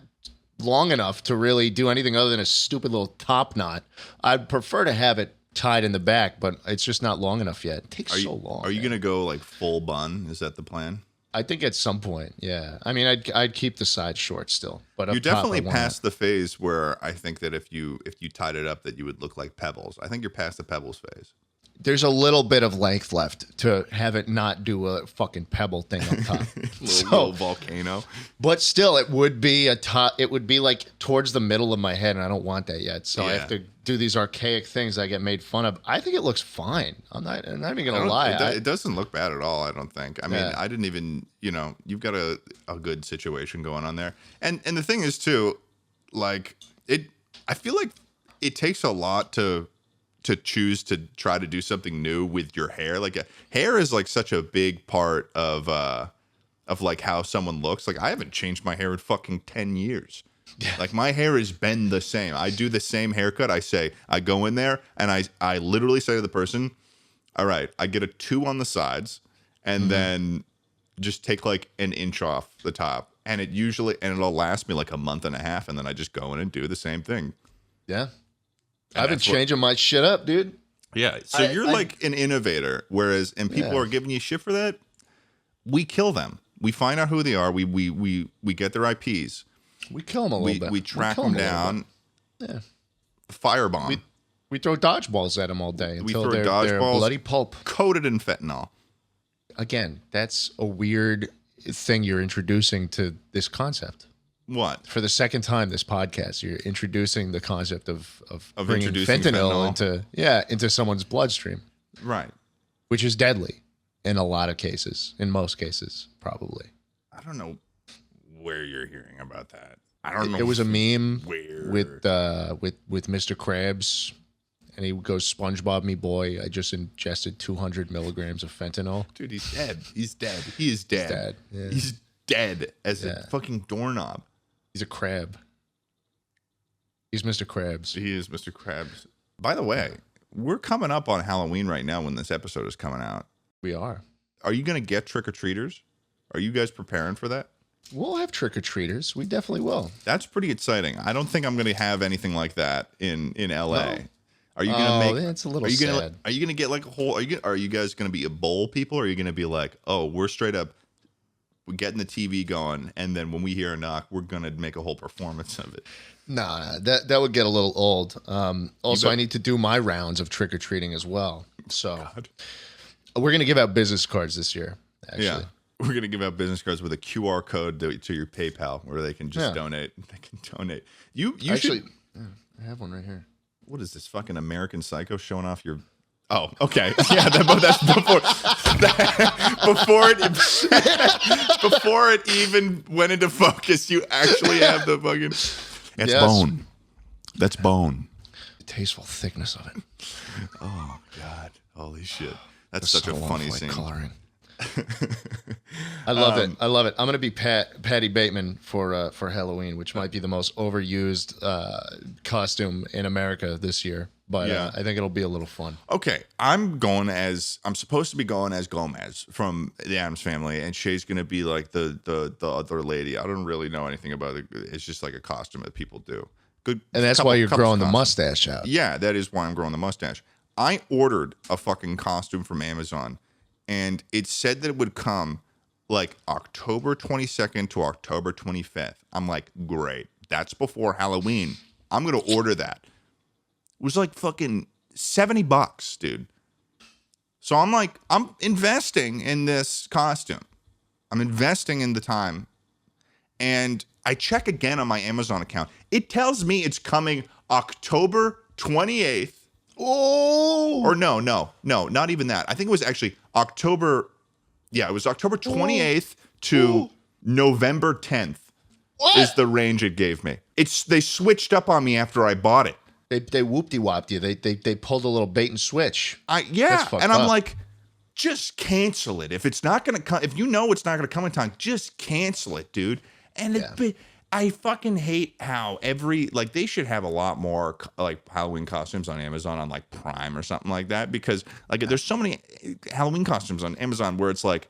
long enough to really do anything other than a stupid little top knot. I'd prefer to have it tied in the back, but it's just not long enough yet. It takes so long. Are you gonna go like full bun? Is that the plan? I think at some point, yeah. I mean, I'd keep the sides short still, but you definitely passed the phase where I think that if you tied it up, that you would look like Pebbles. I think you're past the Pebbles phase. There's a little bit of length left to have it not do a fucking pebble thing up top. little volcano. But still, it would be it would be like towards the middle of my head, and I don't want that yet. So I have to do these archaic things I get made fun of. I think it looks fine. I'm not even gonna lie. It doesn't look bad at all, I don't think. I mean, I didn't even, you've got a good situation going on there. And the thing is too, like I feel like it takes a lot to choose to try to do something new with your hair. Like hair is like such a big part of like how someone looks. Like I haven't changed my hair in fucking 10 years. Like my hair has been the same. I do the same haircut. I go in there and I literally say to the person, all right, I get a 2 on the sides and then just take like an inch off the top. And it'll last me like a month and a half. And then I just go in and do the same thing. Yeah. I've been changing my shit up, dude. Yeah. So you're like an innovator, and people are giving you shit for that. We kill them. We find out who they are. We get their IPs. We kill them a little bit. We track them down. Yeah. Firebomb. We throw dodgeballs at them all day until they're bloody pulp. Coated in fentanyl. Again, that's a weird thing you're introducing to this concept. What? For the second time this podcast, you're introducing the concept of bringing fentanyl into someone's bloodstream. Right. Which is deadly in a lot of cases. In most cases, probably. I don't know where you're hearing about that. I don't know. There was a meme where with Mr. Krabs, and he goes, "SpongeBob, me boy, I just ingested 200 milligrams of fentanyl." Dude, he's dead. He's dead. He is dead. He's dead. Yeah. He's dead as a fucking doorknob. He's a crab. He's Mr. Krabs. He is Mr. Krabs. By the way, we're coming up on Halloween right now when this episode is coming out. We are. Are you going to get trick-or-treaters? Are you guys preparing for that? We'll have trick-or-treaters. We definitely will. That's pretty exciting. I don't think I'm going to have anything like that in LA. No. Are you going to make? That's a little sad. Are you going to get like a whole? Are you guys going to be a bowl people? Or are you going to be like, oh, we're straight up, we're getting the TV going, and then when we hear a knock, we're going to make a whole performance of it? Nah, that would get a little old. Also, I need to do my rounds of trick-or-treating as well. So we're going to give out business cards this year, actually. Yeah. We're going to give out business cards with a QR code to your PayPal where they can just donate. They can donate. You actually, should... I have one right here. What is this, fucking American Psycho showing off your... Oh, okay. Yeah, that's before it even went into focus, you actually have the fucking... That's bone. That's bone. The tasteful thickness of it. Oh, God. Holy shit. That's such a funny scene. Coloring. I love it. I love it. I'm gonna be Patty Bateman for Halloween, which might be the most overused costume in America this year. But I think it'll be a little fun. Okay, I'm supposed to be going as Gomez from the Addams Family, and Shay's gonna be like the other lady. I don't really know anything about it. It's just like a costume that people do. Good, and that's why you're growing the mustache out. Yeah, that is why I'm growing the mustache. I ordered a fucking costume from Amazon. And it said that it would come like October 22nd to October 25th. I'm like, great. That's before Halloween. I'm going to order that. It was like fucking $70, dude. So I'm like, I'm investing in this costume. I'm investing in the time. And I check again on my Amazon account. It tells me it's coming October 28th. Oh, or no, not even that. I think it was actually October. Yeah, it was October 28th to November 10th is the range it gave me. They switched up on me after I bought it. They whoop-de-whopped you. They pulled a little bait and switch. And I'm like, just cancel it. If it's not gonna come, if you know it's not gonna come in time, just cancel it, dude. And I fucking hate how they should have a lot more like Halloween costumes on Amazon on like Prime or something like that, because like there's so many Halloween costumes on Amazon where it's like,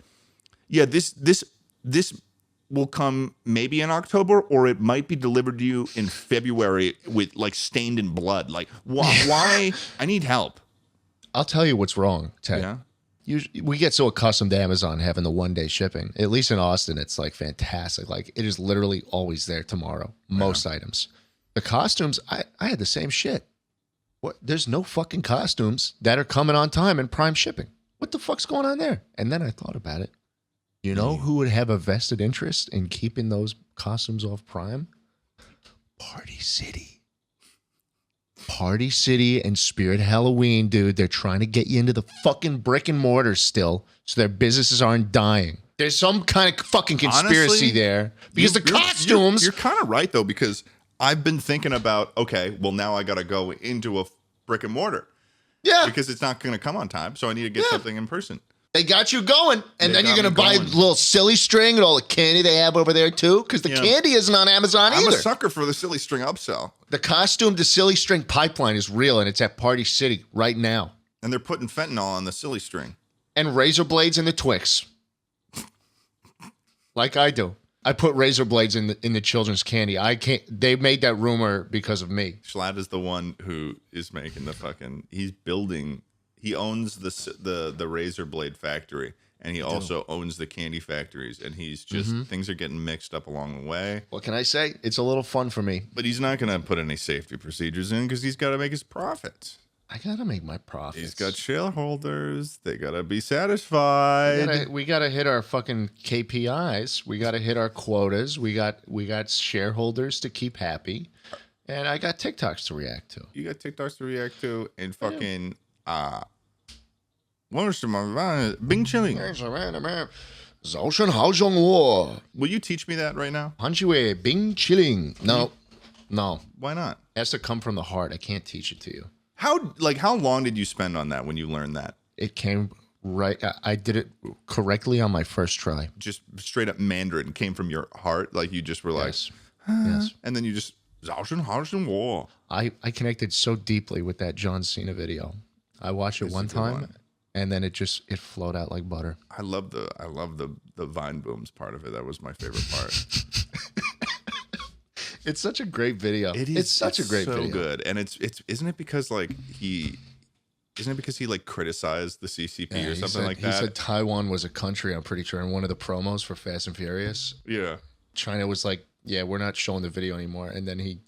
yeah, this will come maybe in October, or it might be delivered to you in February with like stained in blood. Like why? I need help. I'll tell you what's wrong, Ted. Yeah. We get so accustomed to Amazon having the one-day shipping. At least in Austin, it's like fantastic. Like it is literally always there tomorrow. Most items. The costumes, I had the same shit. What? There's no fucking costumes that are coming on time in Prime shipping. What the fuck's going on there? And then I thought about it. You know who would have a vested interest in keeping those costumes off Prime? Party City. Party City and Spirit Halloween, dude. They're trying to get you into the fucking brick and mortar still, so their businesses aren't dying. There's some kind of fucking conspiracy Honestly, there because the costumes. You're kind of right though, because I've been thinking about, okay, well now I got to go into a brick and mortar. Yeah, because it's not going to come on time, so I need to get something in person. They got you going, and then you're going to buy a little silly string and all the candy they have over there too, because the candy isn't on Amazon either. I'm a sucker for the silly string upsell. The costume to silly string pipeline is real, and it's at Party City right now. And they're putting fentanyl on the silly string. And razor blades in the Twix. Like I do. I put razor blades in the children's candy. I can't. They made that rumor because of me. Schlatt is the one who is making the fucking. He's building. He owns the razor blade factory, and he also owns the candy factories, and he's just things are getting mixed up along the way. What can I say? It's a little fun for me. But he's not going to put any safety procedures in because he's got to make his profits. I gotta make my profits. He's got shareholders. They gotta be satisfied. We gotta hit our fucking KPIs. We gotta hit our quotas. We got shareholders to keep happy, and I got TikToks to react to. You got TikToks to react to, and fucking what is the Bing Chilling? Will you teach me that right now? Bing Chilling. No. Why not? It has to come from the heart. I can't teach it to you. How long did you spend on that when you learned that? It came right. I did it correctly on my first try. Just straight up Mandarin came from your heart. Like you just were like, yes. And then you just I connected so deeply with that John Cena video. I watched it one time, and then it flowed out like butter. I love the Vine Booms part of it. That was my favorite part. It's such a great video. It is. It's such a great video. So good. And it's isn't it because he like criticized the CCP or something like that? He said Taiwan was a country, I'm pretty sure, in one of the promos for Fast and Furious. Yeah. China was like, yeah, we're not showing the video anymore. And then he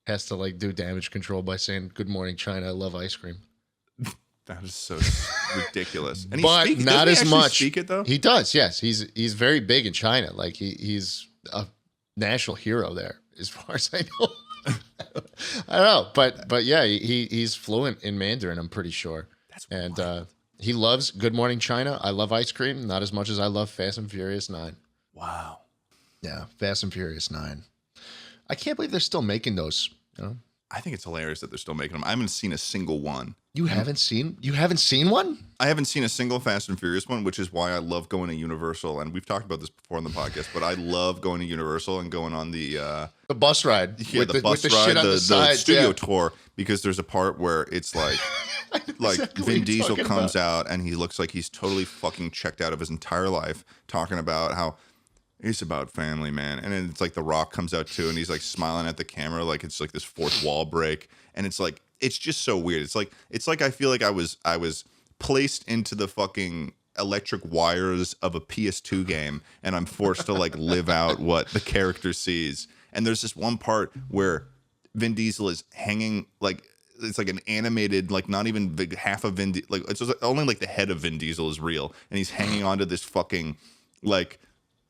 has to like do damage control by saying, "Good morning, China. I love ice cream." That is so ridiculous. And but not as much. Speak it though. He does. Yes, he's very big in China. Like he's a national hero there, as far as I know. I don't know, but yeah, he's fluent in Mandarin. I'm pretty sure. He loves Good Morning China. I love ice cream, not as much as I love Fast and Furious 9. Wow. Yeah, Fast and Furious 9. I can't believe they're still making those. You know? I think it's hilarious that they're still making them. I haven't seen a single one. You haven't seen one? I haven't seen a single Fast and Furious one, which is why I love going to Universal. And we've talked about this before on the podcast, but I love going to Universal and going on the bus ride. Yeah, the bus ride, the studio tour, because there's a part where it's like Vin Diesel comes out and he looks like he's totally fucking checked out of his entire life, talking about how it's about family, man. And then it's like The Rock comes out too, and he's like smiling at the camera like it's like this fourth wall break. And it's like, it's just so weird. It's like I feel like I was placed into the fucking electric wires of a PS2 game, and I'm forced to like live out what the character sees. And there's this one part where Vin Diesel is hanging like, it's like an animated, like not even half of Vin, like it's just only like the head of Vin Diesel is real, and he's hanging onto this fucking like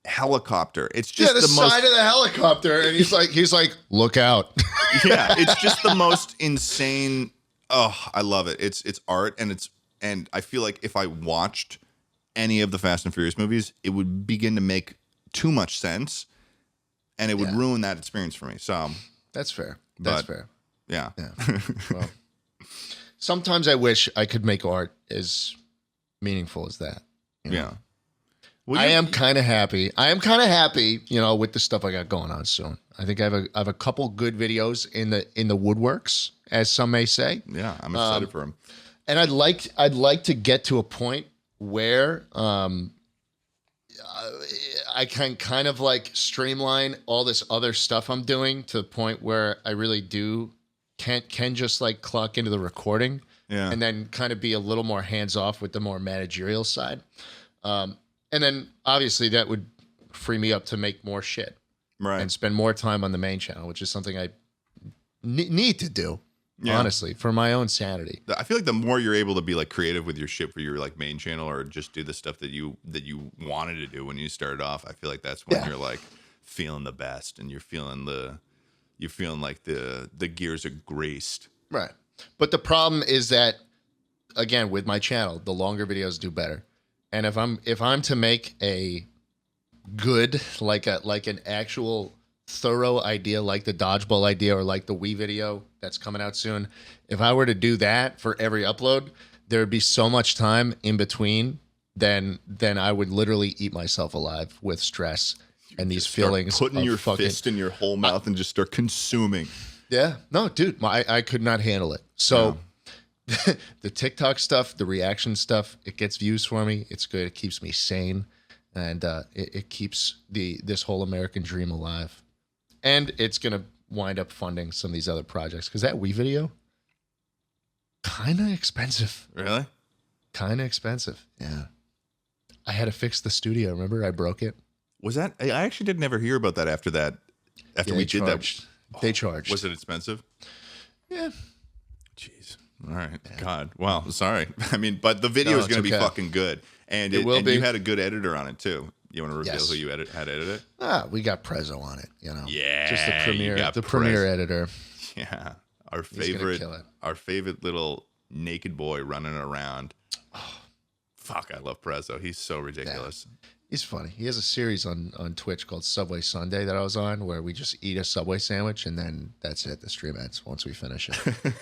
helicopter. It's just the side of the helicopter, and he's like, look out. Yeah, it's just the most insane. Oh, I love it. It's art, and I feel like if I watched any of the Fast and Furious movies, it would begin to make too much sense, and it would ruin that experience for me. So that's fair. That's fair. Yeah. Well, sometimes I wish I could make art as meaningful as that. You know? Yeah. Well, I am kind of happy. With the stuff I got going on soon. I think I have a couple good videos in the woodworks, as some may say. Yeah, I'm excited for them. And I'd like to get to a point where I can kind of like streamline all this other stuff I'm doing to the point where I really can just like clock into the recording, and then kind of be a little more hands off with the more managerial side. And then obviously that would free me up to make more shit, right? And spend more time on the main channel, which is something I need to do, honestly, for my own sanity. I feel like the more you're able to be like creative with your shit for your like main channel, or just do the stuff that you wanted to do when you started off, I feel like that's when you're like feeling the best, and you're feeling like the gears are graced. Right. But the problem is that, again, with my channel, the longer videos do better. And if I'm to make a good, like an actual thorough idea, like the Dodgeball idea or like the Wii video that's coming out soon, if I were to do that for every upload, there would be so much time in between, then I would literally eat myself alive with stress and these feelings. Putting your fist in your whole mouth and just start consuming. Yeah. No, dude, I could not handle it. So the TikTok stuff, the reaction stuff, it gets views for me. It's good. It keeps me sane, and it keeps this whole American dream alive. And it's gonna wind up funding some of these other projects, because that Wii video, kind of expensive. Really? Kind of expensive. Yeah. I had to fix the studio. Remember, I broke it. Was that? I actually didn't ever hear about that after that. After we did that, they charged. Was it expensive? Yeah. Jeez. All right. Yeah. God. Well, sorry. I mean, but the video is going to be fucking good, and it will be. You had a good editor on it too. You want to reveal who you had edited it? We got Prezzo on it. You know. Yeah. Just the premier editor. Yeah. Our favorite little naked boy running around. Oh, fuck! I love Prezzo. He's so ridiculous. Yeah. He's funny. He has a series on Twitch called Subway Sunday that I was on, where we just eat a Subway sandwich and then that's it. The stream ends once we finish it.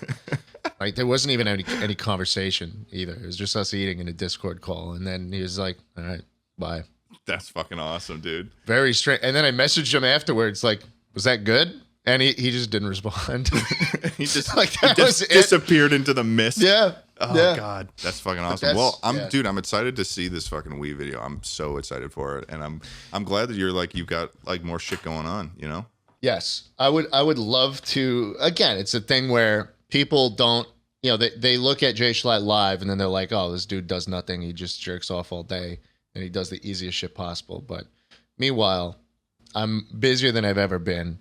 Like there wasn't even any conversation either. It was just us eating in a Discord call, and then he was like, "All right, bye." That's fucking awesome, dude. Very strange. And then I messaged him afterwards, like, "Was that good?" And he just didn't respond. He just like disappeared into the mist. Yeah. Oh God, that's fucking awesome. Well, I'm excited to see this fucking Wii video. I'm so excited for it, and I'm glad that you've got like more shit going on. You know. Yes, I would love to. Again, it's a thing where people don't, they look at Jay Schlatt live and then they're like, oh, this dude does nothing. He just jerks off all day and he does the easiest shit possible. But meanwhile, I'm busier than I've ever been.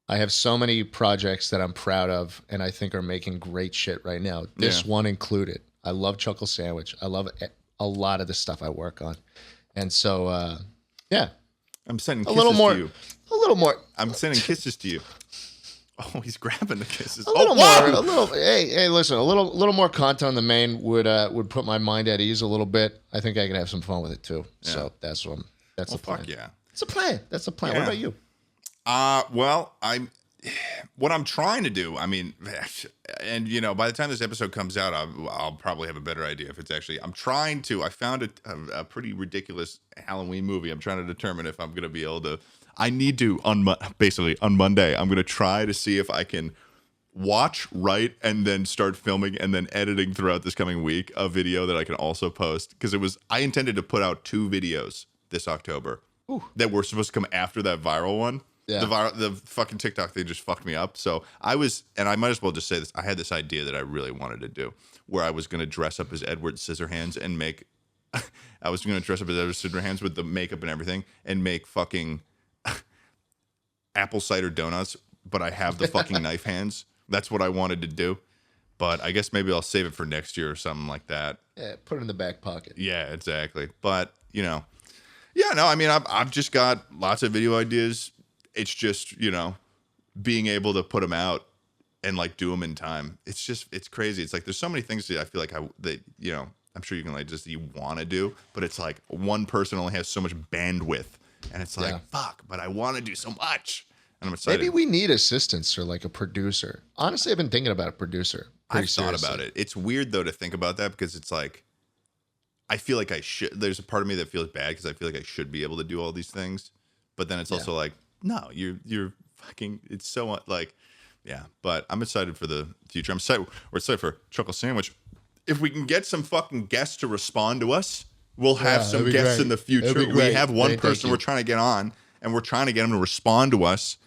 I have so many projects that I'm proud of and I think are making great shit right now. This one included. I love Chuckle Sandwich. I love a lot of the stuff I work on. And so, yeah. I'm sending kisses to you. A little more. I'm sending kisses to you. Oh, he's grabbing the kisses. Hey, listen, a little more content on the main would put my mind at ease a little bit. I think I could have some fun with it too. Yeah. So that's the plan. Fuck yeah. It's a plan. That's the plan. Yeah. What about you? Well, what I'm trying to do, I mean, and by the time this episode comes out, I'll probably have a better idea if it's actually, I found a pretty ridiculous Halloween movie. I'm trying to determine if I'm going to be able to, I need to, basically on Monday, I'm going to try to see if I can watch, write, and then start filming and then editing throughout this coming week a video that I can also post. Because I intended to put out 2 videos this October that were supposed to come after that viral one. Yeah. The fucking TikTok thing just fucked me up. So I might as well just say this. I had this idea that I really wanted to do where I was going to dress up as Edward Scissorhands and with the makeup and everything and make fucking apple cider donuts, but I have the fucking knife hands. That's what I wanted to do. But I guess maybe I'll save it for next year or something like that. Yeah, put it in the back pocket. Yeah, exactly. But, I mean, I've just got lots of video ideas. It's just, being able to put them out and like do them in time. It's crazy. It's like there's so many things that I feel like I'm sure you can like just you want to do, but it's like one person only has so much bandwidth, and it's like fuck. But I want to do so much, and I'm excited. Maybe we need assistants or like a producer. Honestly, I've been thinking about a producer. I've thought about it. It's weird though to think about that because it's like I feel like I should. There's a part of me that feels bad because I feel like I should be able to do all these things, but then it's also like. No, you're fucking. It's so like, yeah. But I'm excited for the future. We're excited for Chuckle Sandwich. If we can get some fucking guests to respond to us, we'll have some guests in the future. We have one person we're trying to get on, and we're trying to get him to respond to us.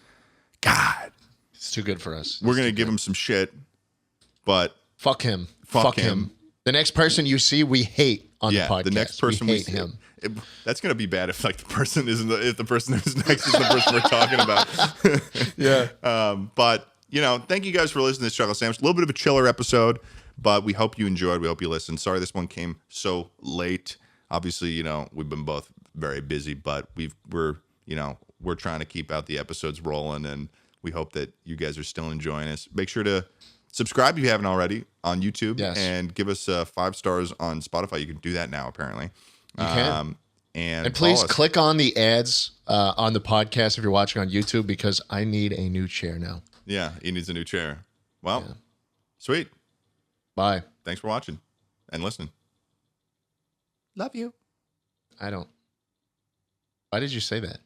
God, it's too good for us. We're gonna give him some shit, but fuck him. Fuck him. The next person you see, we hate on the podcast. The next person we hate him. That's gonna be bad if like the person if the person who's next is the person we're talking about. Yeah. But thank you guys for listening to this Chuckle Sandwich. A little bit of a chiller episode, but we hope you enjoyed. We hope you listened. Sorry this one came so late. Obviously, we've been both very busy, but we're trying to keep out the episodes rolling, and we hope that you guys are still enjoying us. Make sure to subscribe if you haven't already on YouTube, and give us 5 stars on Spotify. You can do that now, apparently. You can. And please click on the ads on the podcast if you're watching on YouTube, because I need a new chair now. Yeah, he needs a new chair. Well, sweet. Bye. Thanks for watching and listening. Love you. I don't. Why did you say that?